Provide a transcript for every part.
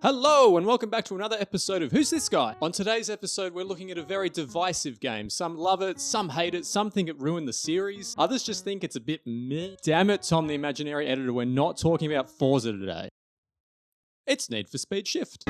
Hello and welcome back to another episode of Who's This Guy? On today's episode, we're looking at a very divisive game. Some love it, some hate it, some think it ruined the series, others just think it's a bit meh. Damn it, Tom the Imaginary Editor, we're not talking about Forza today. It's Need for Speed Shift.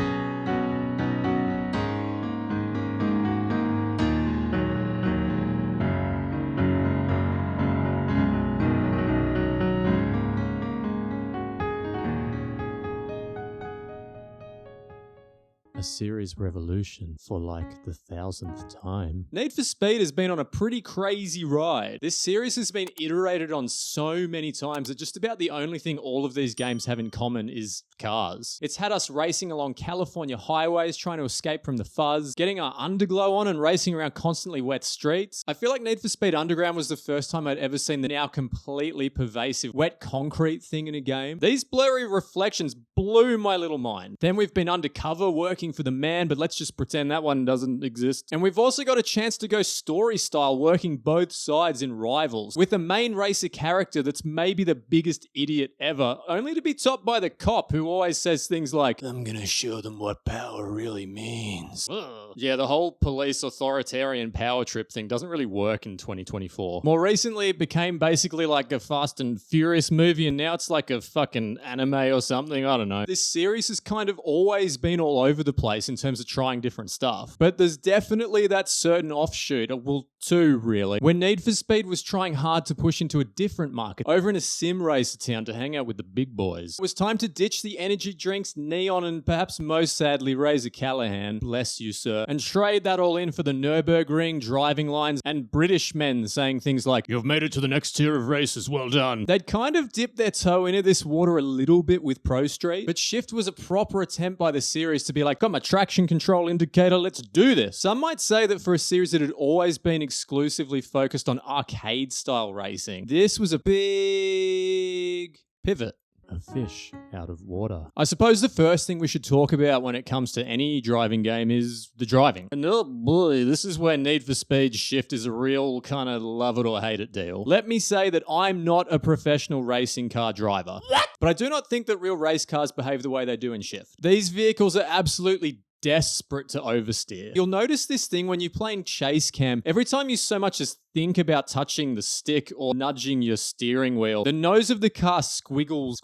A series revolution for like the 1000th time. Need for Speed has been on a pretty crazy ride. This series has been iterated on so many times that just about the only thing all of these games have in common is cars. It's had us racing along California highways trying to escape from the fuzz, getting our underglow on and racing around constantly wet streets. I feel like Need for Speed Underground was the first time I'd ever seen the now completely pervasive wet concrete thing in a game. These blurry reflections blew my little mind. Then we've been undercover working for the man, but let's just pretend that one doesn't exist. And we've also got a chance to go story style, working both sides in Rivals, with a main racer character that's maybe the biggest idiot ever, only to be topped by the cop who always says things like, "I'm gonna show them what power really means." Ugh. Yeah, the whole police authoritarian power trip thing doesn't really work in 2024. More recently, it became basically like a Fast and Furious movie, and now it's like a fucking anime or something, I don't know. This series has kind of always been all over the place in terms of trying different stuff. But there's definitely that certain offshoot, well, two really, when Need for Speed was trying hard to push into a different market, over in a sim racer town to hang out with the big boys. It was time to ditch the energy drinks, neon, and perhaps most sadly Razor Callahan, bless you sir, and trade that all in for the Nürburgring driving lines and British men saying things like, "You've made it to the next tier of races, well done." They'd kind of dipped their toe into this water a little bit with Pro Street, but Shift was a proper attempt by the series to be like, got my traction control indicator, let's do this. Some might say that for a series that had always been exclusively focused on arcade style racing, this was a big pivot. A fish out of water. I suppose the first thing we should talk about when it comes to any driving game is the driving. And oh boy, this is where Need for Speed Shift is a real kind of love it or hate it deal. Let me say that I'm not a professional racing car driver. What? But I do not think that real race cars behave the way they do in Shift. These vehicles are absolutely desperate to oversteer. You'll notice this thing when you play in chase cam. Every time you so much as think about touching the stick or nudging your steering wheel, the nose of the car squiggles.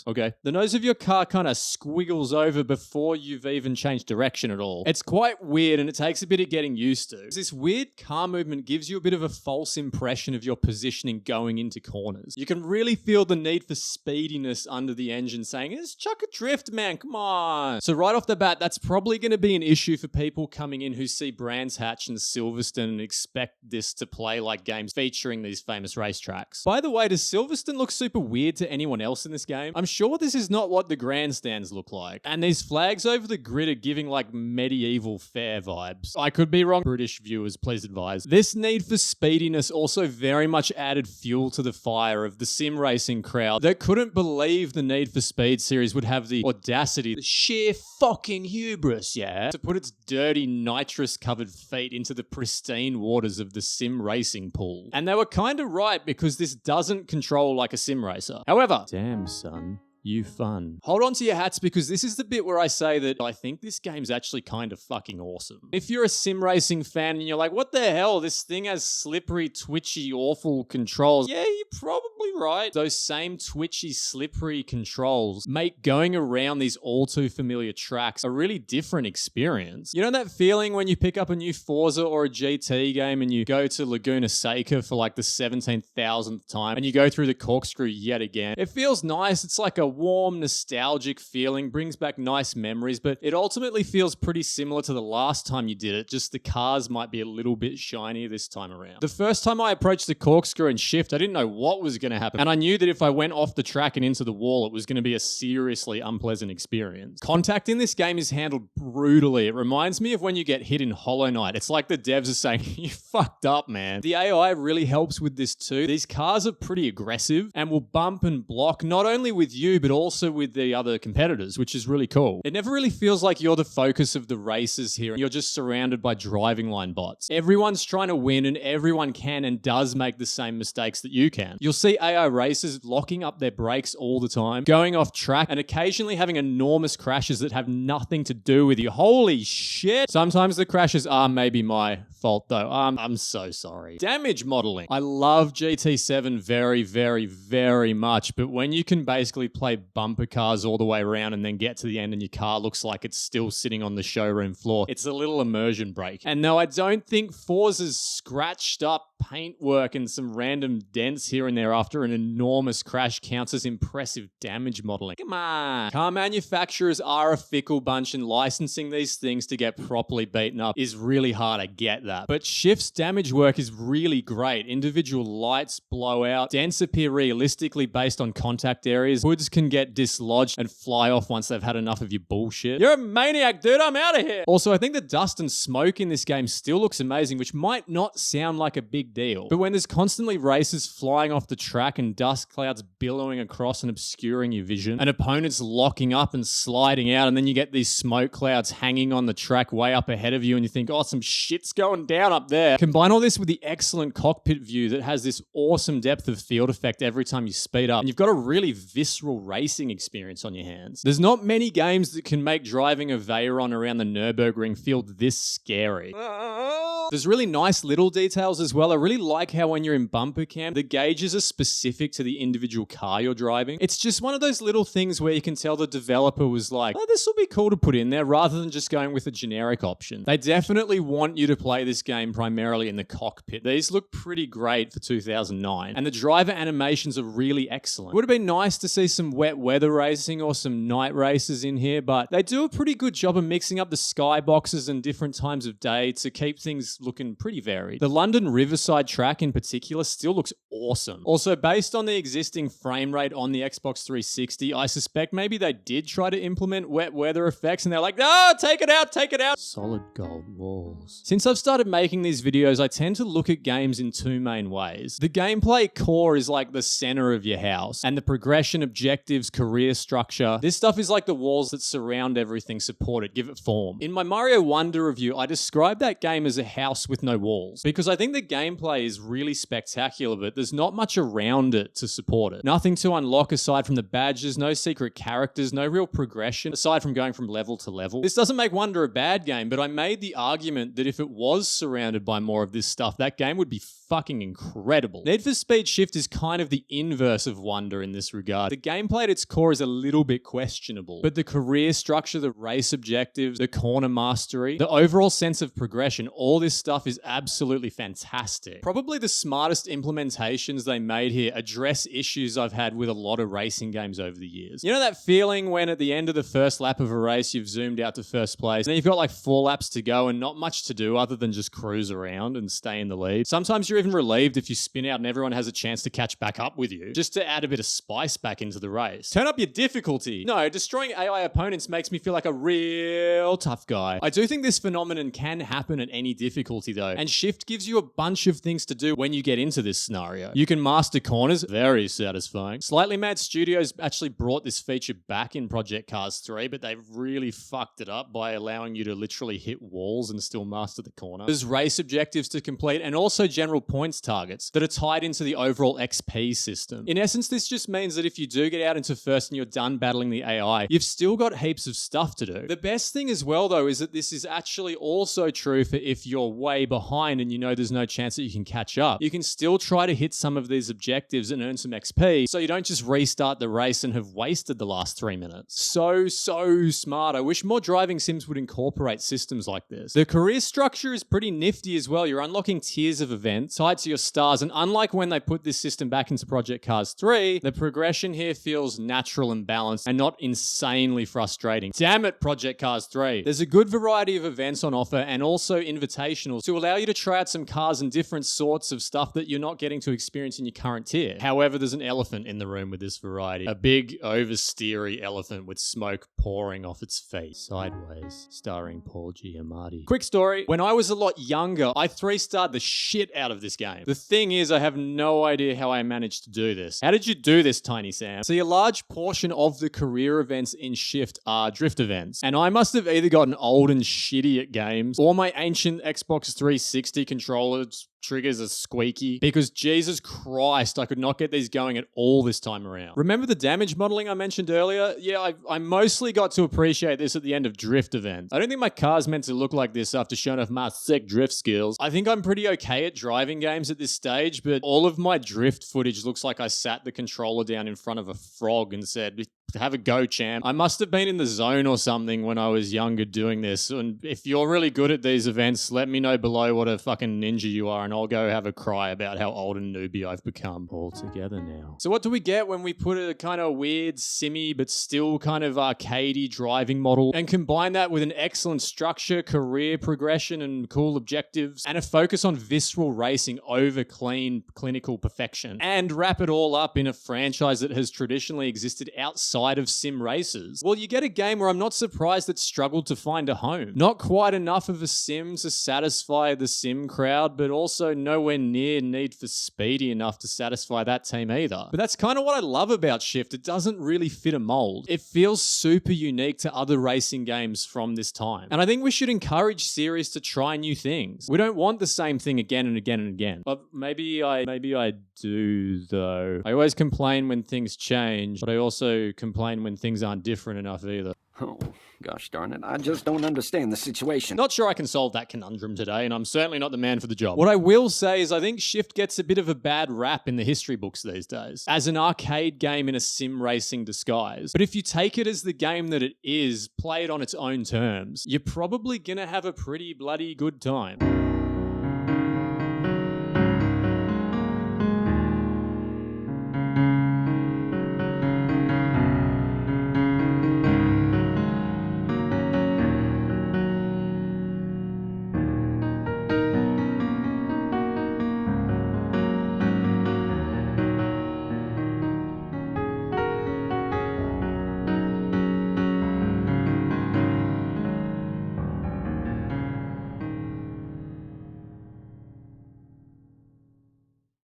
Okay. The nose of your car kind of squiggles over before you've even changed direction at all. It's quite weird and it takes a bit of getting used to. This weird car movement gives you a bit of a false impression of your positioning going into corners. You can really feel the need for speediness under the engine saying, "It's chuck a drift, man, come on." So right off the bat, that's probably going to be an issue for people coming in who see Brands Hatch and Silverstone and expect this to play like games featuring these famous racetracks. By the way, does Silverstone look super weird to anyone else in this game? I'm sure this is not what the grandstands look like. And these flags over the grid are giving like medieval fair vibes. I could be wrong. British viewers, please advise. This need for speediness also very much added fuel to the fire of the sim racing crowd that couldn't believe the Need for Speed series would have the audacity, the sheer fucking hubris, yeah, to put its dirty nitrous-covered feet into the pristine waters of the sim racing pool. And they were kind of right because this doesn't control like a sim racer. However, damn son, you fun. Hold on to your hats because this is the bit where I say that I think this game's actually kind of fucking awesome. If you're a sim racing fan and you're like, what the hell, this thing has slippery, twitchy, awful controls. Yeah, you're probably right. Those same twitchy, slippery controls make going around these all too familiar tracks a really different experience. You know that feeling when you pick up a new Forza or a GT game and you go to Laguna Seca for like the 17,000th time and you go through the corkscrew yet again? It feels nice. It's like a warm, nostalgic feeling, brings back nice memories, but it ultimately feels pretty similar to the last time you did it, just the cars might be a little bit shinier this time around. The first time I approached the corkscrew and Shift, I didn't know what was going to happen, and I knew that if I went off the track and into the wall, it was going to be a seriously unpleasant experience. Contact in this game is handled brutally. It reminds me of when you get hit in Hollow Knight. It's like the devs are saying, you fucked up, man. The AI really helps with this too. These cars are pretty aggressive and will bump and block not only with you, you, but also with the other competitors, which is really cool. It never really feels like you're the focus of the races here. You're just surrounded by driving line bots. Everyone's trying to win, and everyone can and does make the same mistakes that you can. You'll see AI racers locking up their brakes all the time, going off track, and occasionally having enormous crashes that have nothing to do with you. Holy shit. Sometimes the crashes are maybe my fault though. I'm so sorry. Damage modeling. I love GT7 very, very, very much, but when you can basically play bumper cars all the way around and then get to the end and your car looks like it's still sitting on the showroom floor, it's a little immersion break. And no, I don't think Forza's scratched up paintwork and some random dents here and there after an enormous crash counts as impressive damage modeling. Come on. Car manufacturers are a fickle bunch, and licensing these things to get properly beaten up is really hard. I get that. But Shift's damage work is really great. Individual lights blow out, dents appear realistically based on contact areas, hoods can get dislodged and fly off once they've had enough of your bullshit. You're a maniac, dude. I'm out of here. Also, I think the dust and smoke in this game still looks amazing, which might not sound like a big deal. But when there's constantly racers flying off the track and dust clouds billowing across and obscuring your vision, and opponents locking up and sliding out, and then you get these smoke clouds hanging on the track way up ahead of you, and you think, oh, some shit's going down up there. Combine all this with the excellent cockpit view that has this awesome depth of field effect every time you speed up, and you've got a really visceral racing experience on your hands. There's not many games that can make driving a Veyron around the Nürburgring feel this scary. There's really nice little details as well. I really like how when you're in bumper cam, the gauges are specific to the individual car you're driving. It's just one of those little things where you can tell the developer was like, oh, this will be cool to put in there, rather than just going with a generic option. They definitely want you to play this game primarily in the cockpit. These look pretty great for 2009, and the driver animations are really excellent. It would have been nice to see some wet weather racing or some night races in here, but they do a pretty good job of mixing up the skyboxes and different times of day to keep things looking pretty varied. The London Riverside track in particular still looks awesome. Also, based on the existing frame rate on the Xbox 360, I suspect maybe they did try to implement wet weather effects and they're like, no, take it out, take it out. Solid gold walls. Since I've started making these videos, I tend to look at games in two main ways. The gameplay core is like the center of your house, and the progression, objectives, career structure, this stuff is like the walls that surround everything, support it, give it form. In my Mario Wonder review, I described that game as a house with no walls, because I think the gameplay is really spectacular, but there's not much around it to support it. Nothing to unlock aside from the badges, no secret characters, no real progression aside from going from level to level. This doesn't make Wonder a bad game, but I made the argument that if it was surrounded by more of this stuff, that game would be fucking incredible. Need for Speed Shift is kind of the inverse of Wonder in this regard. The gameplay at its core is a little bit questionable, but the career structure, the race objectives, the corner mastery, the overall sense of progression, all this stuff is absolutely fantastic. Probably the smartest implementations they made here address issues I've had with a lot of racing games over the years. You know that feeling when at the end of the first lap of a race, you've zoomed out to first place, and then you've got like 4 laps to go and not much to do other than just cruise around and stay in the lead. Sometimes you're even relieved if you spin out and everyone has a chance to catch back up with you, just to add a bit of spice back into the race. Turn up your difficulty. No, destroying AI opponents makes me feel like a real tough guy. I do think this phenomenon can happen at any difficulty though, and Shift gives you a bunch of things to do when you get into this scenario. You can master corners, very satisfying. Slightly Mad Studios actually brought this feature back in Project Cars 3, but they've really fucked it up by allowing you to literally hit walls and still master the corner. There's race objectives to complete and also general points targets that are tied into the overall XP system. In essence, this just means that if you do get out into first and you're done battling the AI, you've still got heaps of stuff to do. The best thing as well though is that this is actually also true for if you're way behind and you know there's no chance that you can catch up. You can still try to hit some of these objectives and earn some XP, so you don't just restart the race and have wasted the last 3 minutes. So smart. I wish more driving sims would incorporate systems like this. The career structure is pretty nifty as well. You're unlocking tiers of events tied to your stars, and unlike when they put this system back into Project Cars 3, the progression here feels natural and balanced and not insanely frustrating. Damn it, Project Cars 3. There's a good variety of events on offer and also invitations Invitationals to allow you to try out some cars and different sorts of stuff that you're not getting to experience in your current tier. However, there's an elephant in the room with this variety. A big, oversteery elephant with smoke pouring off its face. Sideways, starring Paul Giamatti. Quick story. When I was a lot younger, I 3-starred the shit out of this game. The thing is, I have no idea how I managed to do this. How did you do this, Tiny Sam? See, a large portion of the career events in Shift are drift events. And I must have either gotten old and shitty at games, or my ancient Xbox 360 controllers triggers are squeaky, because Jesus Christ, I could not get these going at all this time around. Remember the damage modeling I mentioned earlier? Yeah, I mostly got to appreciate this at the end of drift events. I don't think my car's meant to look like this after showing off my sick drift skills. I think I'm pretty okay at driving games at this stage, but all of my drift footage looks like I sat the controller down in front of a frog and said, "Have a go, champ." I must have been in the zone or something when I was younger doing this. And if you're really good at these events, let me know below what a fucking ninja you are, and I'll go have a cry about how old and newbie I've become all together now. So what do we get when we put a kind of weird, simmy, but still kind of arcadey driving model and combine that with an excellent structure, career progression, and cool objectives, and a focus on visceral racing over clean, clinical perfection, and wrap it all up in a franchise that has traditionally existed outside of sim races? Well, you get a game where I'm not surprised it struggled to find a home. Not quite enough of a sim to satisfy the sim crowd, but also nowhere near Need for Speedy enough to satisfy that team either. But that's kind of what I love about Shift. It doesn't really fit a mold. It feels super unique to other racing games from this time. And I think we should encourage series to try new things. We don't want the same thing again and again and again. But maybe I do, though. I always complain when things change, but I also complain when things aren't different enough either. Oh, gosh darn it. I just don't understand the situation. Not sure I can solve that conundrum today, and I'm certainly not the man for the job. What I will say is I think Shift gets a bit of a bad rap in the history books these days, as an arcade game in a sim racing disguise. But if you take it as the game that it is, play it on its own terms, you're probably gonna have a pretty bloody good time.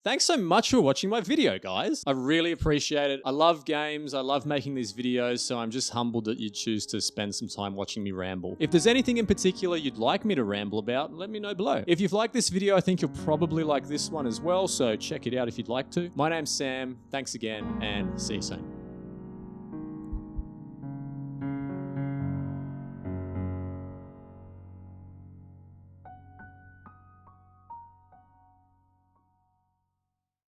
Thanks so much for watching my video, guys. I really appreciate it. I love games. I love making these videos, so I'm just humbled that you choose to spend some time watching me ramble. If there's anything in particular you'd like me to ramble about, let me know below. If you've liked this video, I think you'll probably like this one as well, so check it out if you'd like to. My name's Sam. Thanks again, and see you soon.